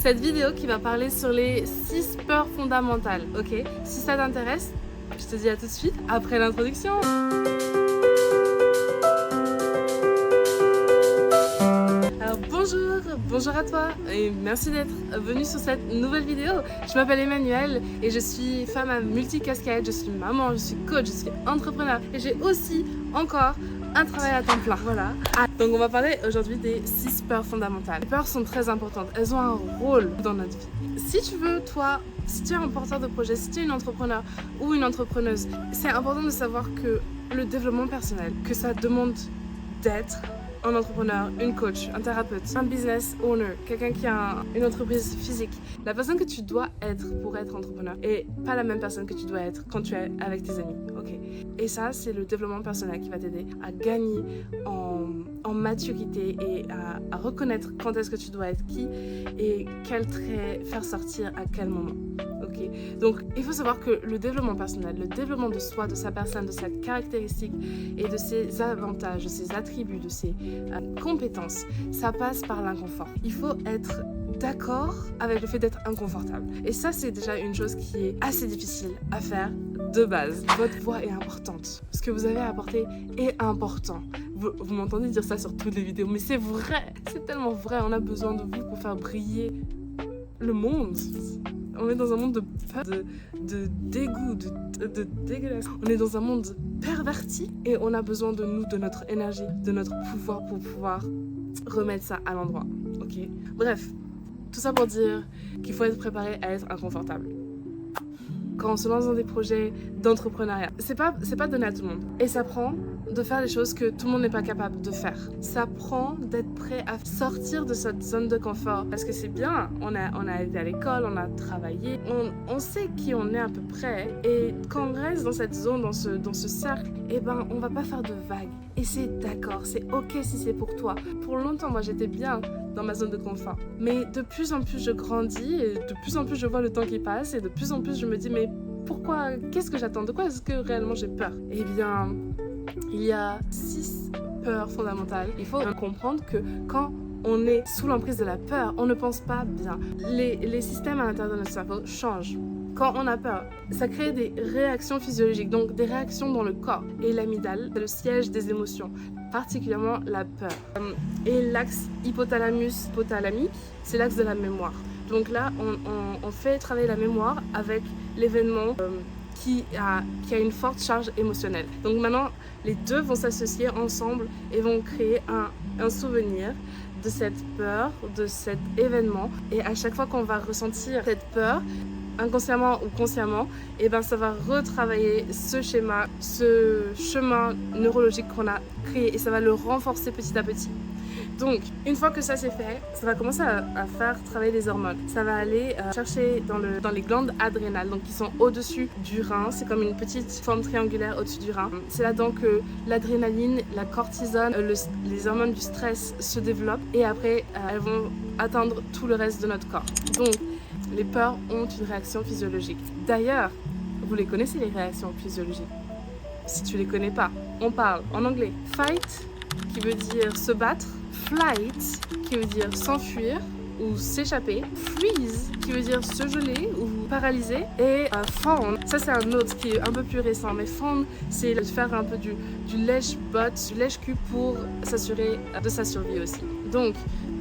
Cette vidéo qui va parler sur les 6 peurs fondamentales, ok? Si ça t'intéresse, je te dis à tout de suite après l'introduction. Alors bonjour à toi et merci d'être venu sur cette nouvelle vidéo. Je m'appelle Emmanuelle et je suis femme à multicasquettes, je suis maman, je suis coach, je suis entrepreneur et j'ai aussi encore un travail à temps plein. Voilà. Donc on va parler aujourd'hui des 6 peurs fondamentales. Les peurs sont très importantes, elles ont un rôle dans notre vie. Si tu veux, toi, si tu es un porteur de projet, si tu es une entrepreneur ou une entrepreneuse, c'est important de savoir que le développement personnel, que ça demande d'être un entrepreneur, une coach, un thérapeute, un business owner, quelqu'un qui a une entreprise physique. La personne que tu dois être pour être entrepreneur est pas la même personne que tu dois être quand tu es avec tes amis. Ok. Et ça, c'est le développement personnel qui va t'aider à gagner en maturité et à reconnaître quand est-ce que tu dois être qui et quel trait faire sortir à quel moment. Okay. Donc, il faut savoir que le développement personnel, le développement de soi, de sa personne, de ses caractéristiques et de ses avantages, de ses attributs, de ses compétences, ça passe par l'inconfort. Il faut être d'accord avec le fait d'être inconfortable. Et ça, c'est déjà une chose qui est assez difficile à faire de base. Votre voix est importante. Ce que vous avez à apporter est important. Vous m'entendez dire ça sur toutes les vidéos, mais c'est vrai. C'est tellement vrai. On a besoin de vous pour faire briller le monde. On est dans un monde de peur, de dégoût, de dégueulasse. On est dans un monde perverti et on a besoin de nous, de notre énergie, de notre pouvoir pour pouvoir remettre ça à l'endroit. Ok. Bref, tout ça pour dire qu'il faut être préparé à être inconfortable. Quand on se lance dans des projets d'entrepreneuriat, c'est pas donné à tout le monde. Et ça prend de faire les choses que tout le monde n'est pas capable de faire. Ça prend d'être prêt à sortir de cette zone de confort. Parce que c'est bien, on a été à l'école, on a travaillé, on sait qui on est à peu près. Et quand on reste dans cette zone, dans ce cercle, eh ben, on va pas faire de vagues. Et c'est d'accord, c'est ok si c'est pour toi. Pour longtemps, moi, j'étais bien dans ma zone de confort. Mais de plus en plus, je grandis et de plus en plus, je vois le temps qui passe et de plus en plus, je me dis, mais pourquoi, qu'est-ce que j'attends? De quoi est-ce que réellement j'ai peur? Eh bien, il y a 6 peurs fondamentales. Il faut comprendre que quand on est sous l'emprise de la peur, on ne pense pas bien. Les systèmes à l'intérieur de notre cerveau changent. Quand on a peur, ça crée des réactions physiologiques, donc des réactions dans le corps. Et l'amygdale, c'est le siège des émotions, particulièrement la peur. Et l'axe hypothalamus-hypothalamique, c'est l'axe de la mémoire. Donc là, on fait travailler la mémoire avec l'événement qui a une forte charge émotionnelle. Donc maintenant, les deux vont s'associer ensemble et vont créer un souvenir de cette peur, de cet événement. Et à chaque fois qu'on va ressentir cette peur, inconsciemment ou consciemment, et ben ça va retravailler ce schéma, ce chemin neurologique qu'on a créé et ça va le renforcer petit à petit. Donc, une fois que ça c'est fait, ça va commencer à faire travailler les hormones. Ça va aller chercher dans les glandes adrénales, donc qui sont au-dessus du rein. C'est comme une petite forme triangulaire au-dessus du rein. C'est là-dedans que l'adrénaline, la cortisone, les hormones du stress se développent et après, elles vont atteindre tout le reste de notre corps. Donc, les peurs ont une réaction physiologique. D'ailleurs, vous les connaissez les réactions physiologiques? Si tu les connais pas, on parle en anglais fight, qui veut dire se battre, flight, qui veut dire s'enfuir ou s'échapper, freeze, qui veut dire se geler ou paralyser, et fawn, ça c'est un autre qui est un peu plus récent, mais fawn, c'est de faire un peu du lèche-botte, du lèche-cul pour s'assurer de sa survie aussi. Donc,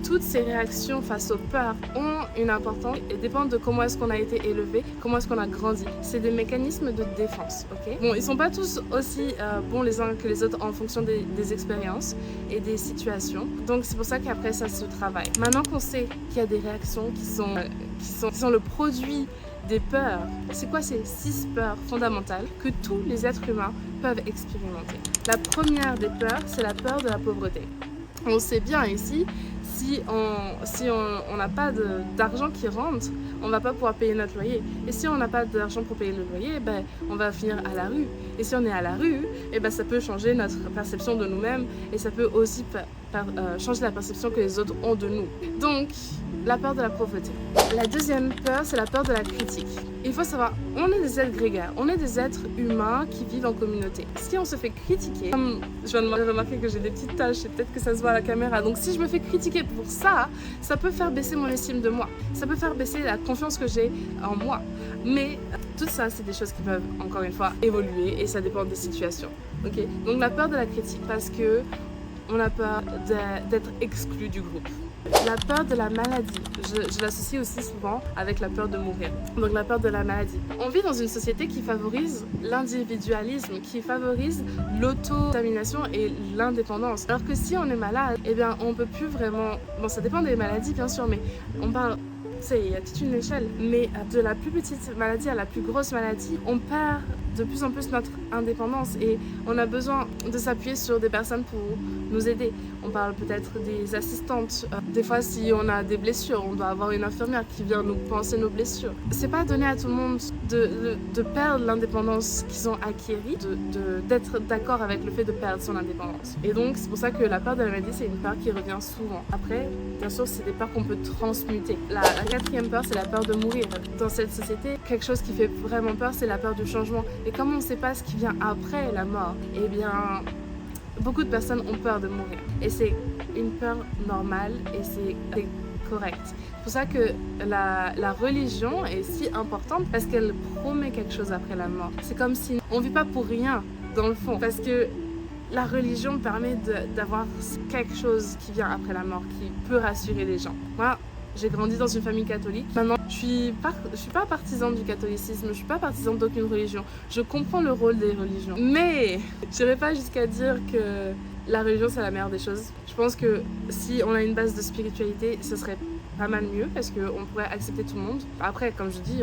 toutes ces réactions face aux peurs ont une importance et dépendent de comment est-ce qu'on a été élevé, comment est-ce qu'on a grandi. C'est des mécanismes de défense, ok? Bon, ils sont pas tous aussi bons les uns que les autres en fonction des expériences et des situations. Donc c'est pour ça qu'après ça se travaille. Maintenant qu'on sait qu'il y a des réactions qui sont le produit des peurs, c'est quoi ces 6 peurs fondamentales que tous les êtres humains peuvent expérimenter? La première des peurs, c'est la peur de la pauvreté. On sait bien ici, si on n'a pas d'argent qui rentre, on va pas pouvoir payer notre loyer. Et si on n'a pas d'argent pour payer le loyer, ben, on va finir à la rue. Et si on est à la rue, ben, ça peut changer notre perception de nous-mêmes et ça peut aussi changer la perception que les autres ont de nous. Donc, la peur de la pauvreté. La deuxième peur, c'est la peur de la critique. Il faut savoir, on est des êtres grégaires, on est des êtres humains qui vivent en communauté. Si on se fait critiquer, comme je viens de remarquer que j'ai des petites taches et peut-être que ça se voit à la caméra, donc si je me fais critiquer pour ça, ça peut faire baisser mon estime de moi. Ça peut faire baisser la confiance que j'ai en moi. Mais tout ça, c'est des choses qui peuvent, encore une fois, évoluer et ça dépend des situations. Okay. Donc la peur de la critique, parce que on a peur d'être exclu du groupe. La peur de la maladie, je l'associe aussi souvent avec la peur de mourir. Donc la peur de la maladie. On vit dans une société qui favorise l'individualisme, qui favorise l'auto-détermination et l'indépendance. Alors que si on est malade, eh bien on peut plus vraiment... Bon, ça dépend des maladies bien sûr, mais on parle... Il y a toute une échelle, mais de la plus petite maladie à la plus grosse maladie, on perd de plus en plus notre indépendance et on a besoin de s'appuyer sur des personnes pour nous aider. On parle peut-être des assistantes. Des fois, si on a des blessures, on doit avoir une infirmière qui vient nous penser nos blessures. C'est pas donné à tout le monde de perdre l'indépendance qu'ils ont acquérie, d'être d'accord avec le fait de perdre son indépendance. Et donc, c'est pour ça que la peur de la maladie, c'est une peur qui revient souvent. Après, bien sûr, c'est des peurs qu'on peut transmuter. La quatrième peur, c'est la peur de mourir. Dans cette société, quelque chose qui fait vraiment peur, c'est la peur du changement. Et comme on ne sait pas ce qui vient après la mort, eh bien, beaucoup de personnes ont peur de mourir. Et c'est une peur normale et c'est correct. C'est pour ça que la religion est si importante parce qu'elle promet quelque chose après la mort. C'est comme si on ne vit pas pour rien dans le fond. Parce que la religion permet d'avoir quelque chose qui vient après la mort, qui peut rassurer les gens. Moi, j'ai grandi dans une famille catholique. Maintenant, je suis pas partisane du catholicisme, je suis pas partisane d'aucune religion. Je comprends le rôle des religions. Mais je n'irai pas jusqu'à dire que la religion, c'est la meilleure des choses. Je pense que si on a une base de spiritualité, ce serait pas mal mieux parce qu'on pourrait accepter tout le monde. Après, comme je dis,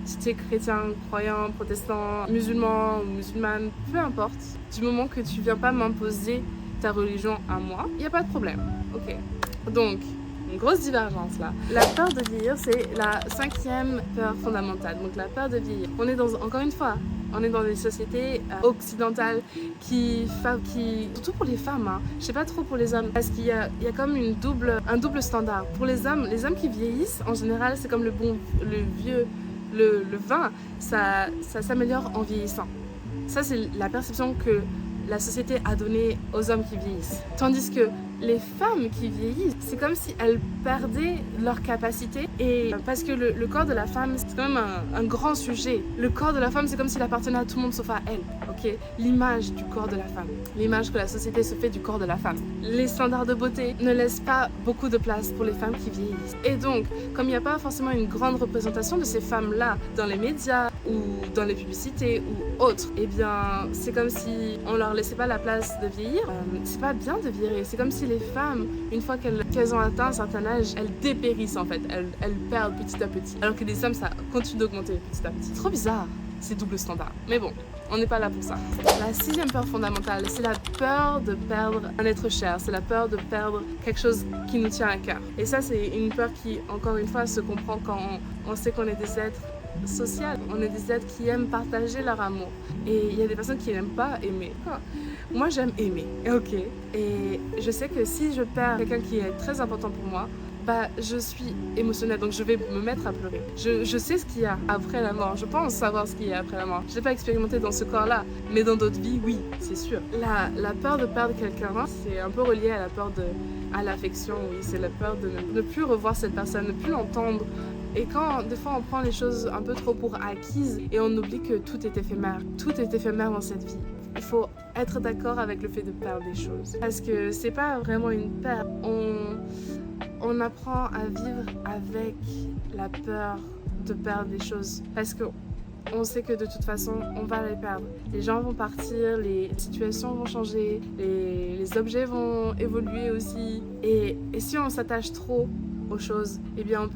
si tu es chrétien, croyant, protestant, musulman ou musulmane, peu importe, du moment que tu viens pas m'imposer ta religion à moi, il n'y a pas de problème. Ok. Donc, une grosse divergence là. La peur de vieillir, c'est la cinquième peur fondamentale. Donc la peur de vieillir. On est encore une fois, on est dans des sociétés occidentales qui, surtout pour les femmes, je sais pas trop pour les hommes, parce qu'il y a comme un double standard. Pour les hommes qui vieillissent, en général, c'est comme le vin, ça s'améliore en vieillissant. Ça, c'est la perception que la société a donnée aux hommes qui vieillissent. Tandis que les femmes qui vieillissent, c'est comme si elles perdaient leur capacité. Et parce que le corps de la femme, c'est quand même un grand sujet. Le corps de la femme, c'est comme s'il appartenait à tout le monde sauf à elle. Ok, l'image du corps de la femme, l'image que la société se fait du corps de la femme. Les standards de beauté ne laissent pas beaucoup de place pour les femmes qui vieillissent. Et donc, comme il n'y a pas forcément une grande représentation de ces femmes-là dans les médias ou dans les publicités ou autres, eh bien, c'est comme si on leur laissait pas la place de vieillir. C'est pas bien de vieillir. C'est comme si les femmes, une fois qu'elles ont atteint un certain âge, elles dépérissent en fait. Elles perdent petit à petit. Alors que les hommes, ça continue d'augmenter petit à petit. C'est trop bizarre. C'est double standard. Mais bon, on n'est pas là pour ça. La sixième peur fondamentale, c'est la peur de perdre un être cher. C'est la peur de perdre quelque chose qui nous tient à cœur. Et ça, c'est une peur qui, encore une fois, se comprend quand on sait qu'on est des êtres sociaux. On est des êtres qui aiment partager leur amour. Et il y a des personnes qui n'aiment pas aimer. Moi, j'aime aimer. Ok. Et je sais que si je perds quelqu'un qui est très important pour moi, je suis émotionnelle, donc je vais me mettre à pleurer. Je sais ce qu'il y a après la mort, je pense savoir ce qu'il y a après la mort. Je n'ai pas expérimenté dans ce corps-là, mais dans d'autres vies, oui, c'est sûr. La peur de perdre quelqu'un, c'est un peu relié à la peur à l'affection, oui, c'est la peur de ne plus revoir cette personne, ne plus l'entendre. Et quand des fois on prend les choses un peu trop pour acquises et on oublie que tout est éphémère dans cette vie. Il faut être d'accord avec le fait de perdre des choses. Parce que c'est pas vraiment une perte. On apprend à vivre avec la peur de perdre des choses. Parce qu'on sait que de toute façon, on va les perdre. Les gens vont partir, les situations vont changer, les objets vont évoluer aussi. Et si on s'attache trop aux choses, eh bien on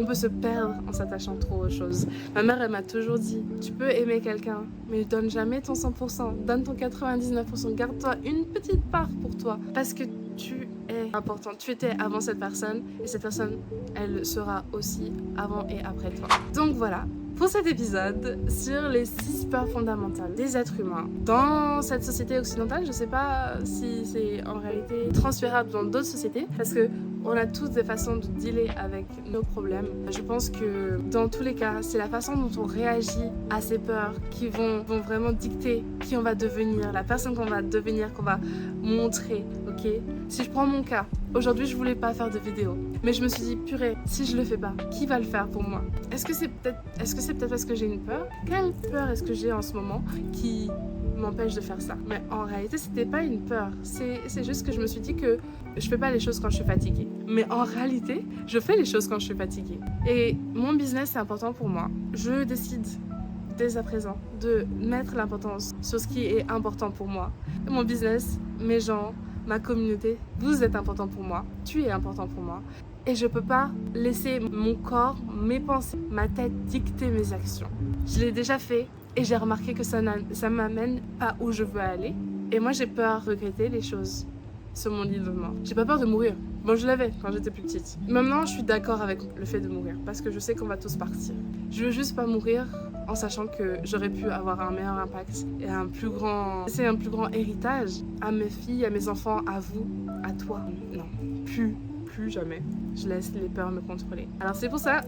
peut se perdre en s'attachant trop aux choses. Ma mère, elle m'a toujours dit, tu peux aimer quelqu'un, mais donne jamais ton 100%, donne ton 99%, garde-toi une petite part pour toi. Parce que tu es important. Tu étais avant cette personne et cette personne, elle sera aussi avant et après toi. Donc voilà. Pour cet épisode sur les 6 peurs fondamentales des êtres humains dans cette société occidentale, je ne sais pas si c'est en réalité transférable dans d'autres sociétés parce que on a tous des façons de dealer avec nos problèmes. Je pense que dans tous les cas, c'est la façon dont on réagit à ces peurs qui vont vraiment dicter qui on va devenir, la personne qu'on va devenir, qu'on va montrer, ok? Si je prends mon cas, aujourd'hui je voulais pas faire de vidéo, mais je me suis dit purée, si je le fais pas, qui va le faire pour moi? Est-ce que c'est peut-être parce que j'ai une peur? Quelle peur est-ce que j'ai en ce moment qui m'empêche de faire ça? Mais en réalité, c'était pas une peur. C'est juste que je me suis dit que je fais pas les choses quand je suis fatiguée. Mais en réalité, je fais les choses quand je suis fatiguée. Et mon business, c'est important pour moi. Je décide dès à présent de mettre l'importance sur ce qui est important pour moi. Mon business, mes gens, ma communauté, vous êtes important pour moi. Tu es important pour moi. Et je peux pas laisser mon corps, mes pensées, ma tête dicter mes actions. Je l'ai déjà fait et j'ai remarqué que ça m'amène pas où je veux aller. Et moi, j'ai peur de regretter les choses sur mon lit de mort. J'ai pas peur de mourir. Bon, je l'avais quand j'étais plus petite. Maintenant, je suis d'accord avec le fait de mourir parce que je sais qu'on va tous partir. Je veux juste pas mourir en sachant que j'aurais pu avoir un meilleur impact et un plus grand héritage à mes filles, à mes enfants, à vous, à toi. Non, plus jamais. Je laisse les peurs me contrôler. Alors c'est pour ça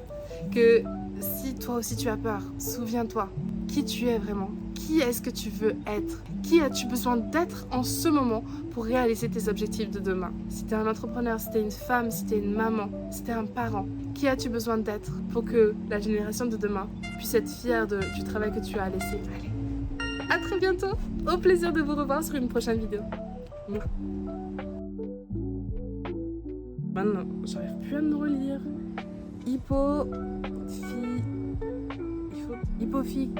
que si toi aussi tu as peur, souviens-toi qui tu es vraiment. Qui est-ce que tu veux être? Qui as-tu besoin d'être en ce moment pour réaliser tes objectifs de demain? Si tu es un entrepreneur, si tu es une femme, si tu es une maman, si tu es un parent, qui as-tu besoin d'être pour que la génération de demain puisse être fière du travail que tu as laissé? Allez, à très bientôt. Au plaisir de vous revoir sur une prochaine vidéo. Maintenant, j'arrive plus à me relire. Hypophyte.